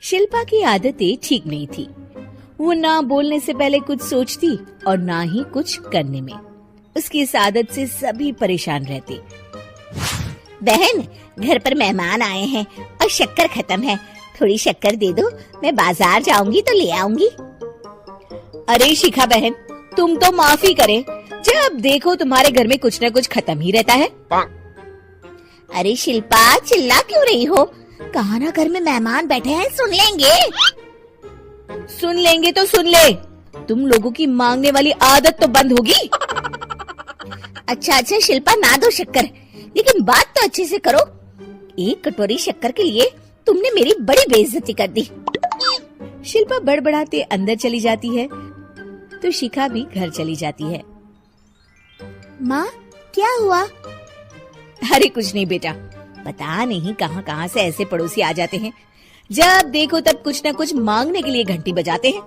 शिल्पा की आदतें ठीक नहीं थी। वो ना बोलने से पहले कुछ सोचती और ना ही कुछ करने में। उसकी इस आदत से सभी परेशान रहते। बहन, घर पर मेहमान आए हैं और शक्कर खत्म है, थोड़ी शक्कर दे दो, मैं बाजार जाऊंगी तो ले आऊंगी। अरे शिखा बहन, तुम तो माफी करे, जब देखो तुम्हारे घर में कुछ न कुछ खत्म ही रहता है। अरे शिल्पा, चिल्ला क्यों रही हो? कहा ना घर में मेहमान बैठे हैं, सुन लेंगे। सुन लेंगे तो सुन ले, तुम लोगों की मांगने वाली आदत तो बंद होगी। अच्छा शिल्पा, ना दो शक्कर, लेकिन बात तो अच्छे से करो। एक कटोरी शक्कर के लिए तुमने मेरी बड़ी बेइज्जती कर दी। शिल्पा बड़बड़ाते अंदर चली जाती है तो शिखा भी घर चली जाती है। माँ, क्या हुआ? अरे कुछ नहीं बेटा, पता नहीं कहाँ कहाँ से ऐसे पड़ोसी आ जाते हैं, जब देखो तब कुछ न कुछ मांगने के लिए घंटी बजाते हैं।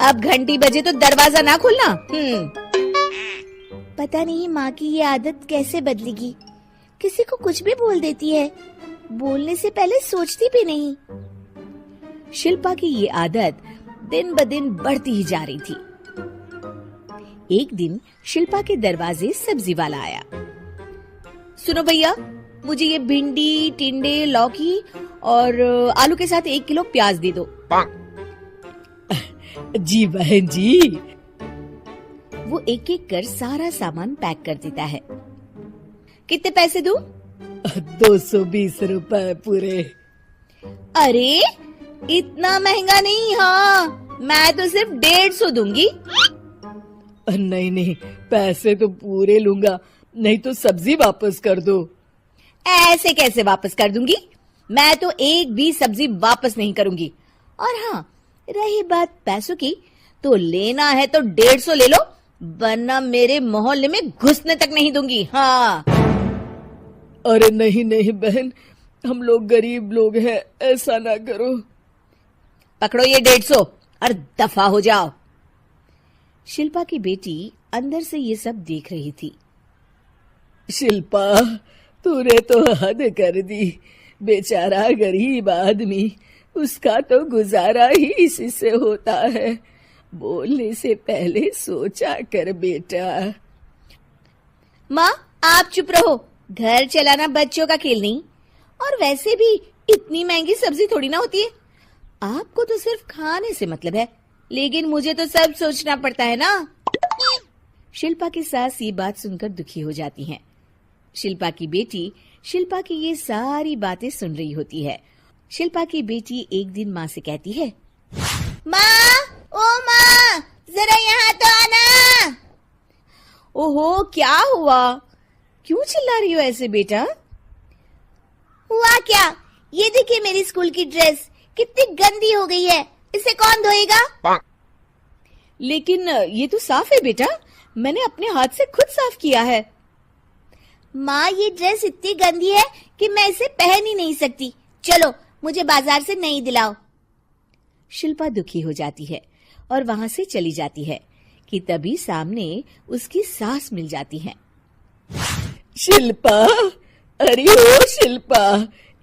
अब घंटी बजे तो दरवाजा ना खोलना। पता नहीं माँ की ये आदत कैसे बदलेगी, किसी को कुछ भी बोल देती है, बोलने से पहले सोचती भी नहीं। शिल्पा की ये आदत दिन ब दिन बढ़ती ही जा रही थी। एक दिन शिल्पा के दरवाजे सब्जी वाला आया। सुनो भैया, मुझे ये भिंडी, टिंडे, लौकी और आलू के साथ 1 किलो प्याज दे दो। जी बहन जी। वो एक एक कर सारा सामान पैक कर देता है। कितने पैसे दूं? 220 रुपए पूरे। अरे इतना महंगा नहीं, हाँ मैं तो सिर्फ 150 दूंगी। नहीं, पैसे तो पूरे लूंगा, नहीं तो सब्जी वापस कर दो। ऐसे कैसे वापस कर दूंगी? मैं तो एक भी सब्जी वापस नहीं करूंगी। और हाँ, रही बात पैसों की, तो लेना है तो 150 ले लो, वरना मेरे मोहल्ले में घुसने तक नहीं दूंगी। हाँ। अरे नहीं बहन, हम लोग गरीब लोग हैं, ऐसा ना करो। पकड़ो ये 150 और दफा हो जाओ। शिल्पा की बेटी अंदर से ये सब देख रही थी। शिल्पा, तूने तो हद कर दी। बेचारा गरीब आदमी, उसका तो गुजारा ही इसी से होता है। बोलने से पहले सोचा कर बेटा। माँ आप चुप रहो, घर चलाना बच्चों का खेल नहीं, और वैसे भी इतनी महंगी सब्जी थोड़ी ना होती है। आपको तो सिर्फ खाने से मतलब है, लेकिन मुझे तो सब सोचना पड़ता है ना। शिल्पा की सास ये बात सुनकर दुखी हो जाती हैं। शिल्पा की बेटी शिल्पा की ये सारी बातें सुन रही होती है। शिल्पा की बेटी एक दिन माँ से कहती है, माँ, ओ माँ, जरा यहाँ तो आना। ओहो, क्या हुआ? क्यों चिल्ला रही हो ऐसे बेटा? हुआ क्या? ये देखिए मेरी स्कूल की ड्रेस कितनी गंदी हो गई है, इसे कौन धोएगा? लेकिन ये तो साफ है बेटा, मैंने अपने हाथ से खुद साफ किया है। माँ, ये ड्रेस इतनी गंदी है कि मैं इसे पहन ही नहीं सकती। चलो मुझे बाजार से नई दिलाओ। शिल्पा दुखी हो जाती है और वहां से चली जाती है कि तभी सामने उसकी सास मिल जाती है। शिल्पा, अरे ओ शिल्पा,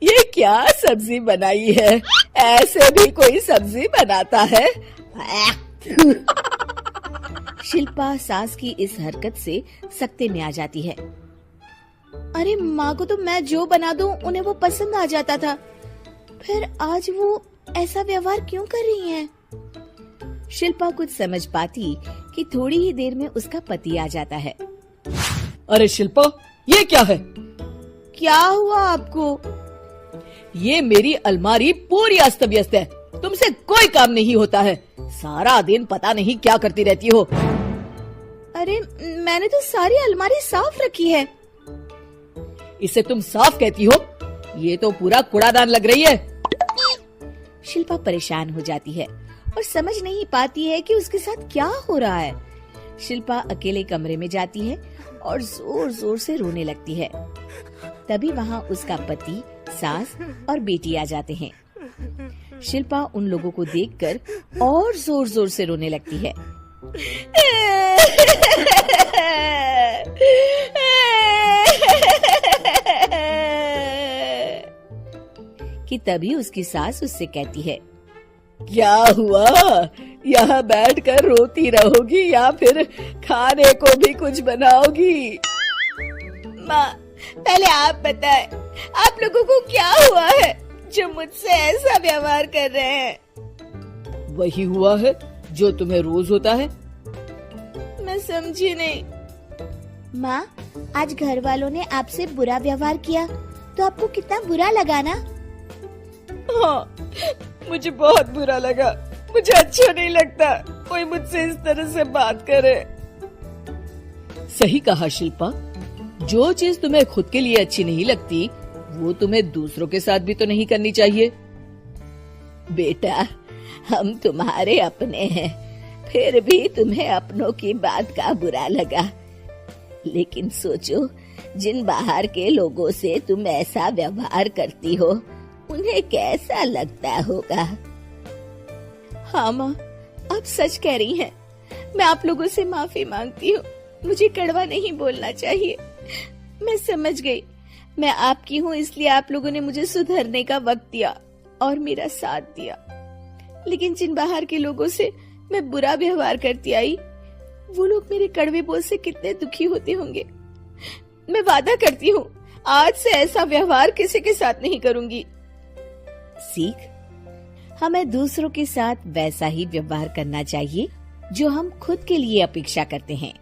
ये क्या सब्जी बनाई है? ऐसे भी कोई सब्जी बनाता है? शिल्पा सास की इस हरकत से सख्ते में आ जाती है। अरे माँ को तो मैं जो बना दूं उन्हें वो पसंद आ जाता था, फिर आज वो ऐसा व्यवहार क्यों कर रही हैं? शिल्पा कुछ समझ पाती कि थोड़ी ही देर में उसका पति आ जाता है। अरे शिल्पा, ये क्या है? क्या हुआ आपको? ये मेरी अलमारी पूरी अस्त व्यस्त है, तुमसे कोई काम नहीं होता है। सारा दिन पता नहीं क्या करती रहती हो। अरे मैंने तो सारी अलमारी साफ रखी है। इसे तुम साफ कहती हो? ये तो पूरा कूड़ादान लग रही है। शिल्पा परेशान हो जाती है और समझ नहीं पाती है कि उसके साथ क्या हो रहा है। शिल्पा अकेले कमरे में जाती है और जोर जोर से रोने लगती है। तभी वहाँ उसका पति, सास और बेटी आ जाते हैं। शिल्पा उन लोगों को देखकर और जोर जोर से रोने लगती है। कि तभी उसकी सास उससे कहती है, क्या हुआ? यहाँ बैठकर रोती रहोगी या फिर खाने को भी कुछ बनाओगी? माँ, पहले आप बताएं, आप लोगों को क्या हुआ है जो मुझसे ऐसा व्यवहार कर रहे हैं? वही हुआ है जो तुम्हें रोज होता है। मैं समझी नहीं। माँ, आज घर वालों ने आपसे बुरा व्यवहार किया तो आपको कितना बुरा लगा ना? हाँ, मुझे बहुत बुरा लगा। मुझे अच्छा नहीं लगता कोई मुझसे इस तरह से बात करे। सही कहा शिल्पा, जो चीज तुम्हें खुद के लिए अच्छी नहीं लगती वो तुम्हें दूसरों के साथ भी तो नहीं करनी चाहिए। बेटा, हम तुम्हारे अपने हैं, फिर भी तुम्हें अपनों की बात का बुरा लगा। लेकिन सोचो, जिन बाहर के लोगों से तुम ऐसा व्यवहार करती हो उन्हें कैसा लगता होगा। हाँ माँ, आप सच कह रही हैं। मैं आप लोगों से माफी मांगती हूँ। मुझे कड़वा नहीं बोलना चाहिए। मैं समझ गई। मैं आपकी हूँ, इसलिए आप लोगों ने मुझे सुधरने का वक्त दिया और मेरा साथ दिया। लेकिन जिन बाहर के लोगों से मैं बुरा व्यवहार करती आई, वो लोग मेरे कड़वे बोल से कितने दुखी होते होंगे। मैं वादा करती हूँ, आज से ऐसा व्यवहार किसी के साथ नहीं करूंगी। सीख, हमें दूसरों के साथ वैसा ही व्यवहार करना चाहिए जो हम खुद के लिए अपेक्षा करते हैं।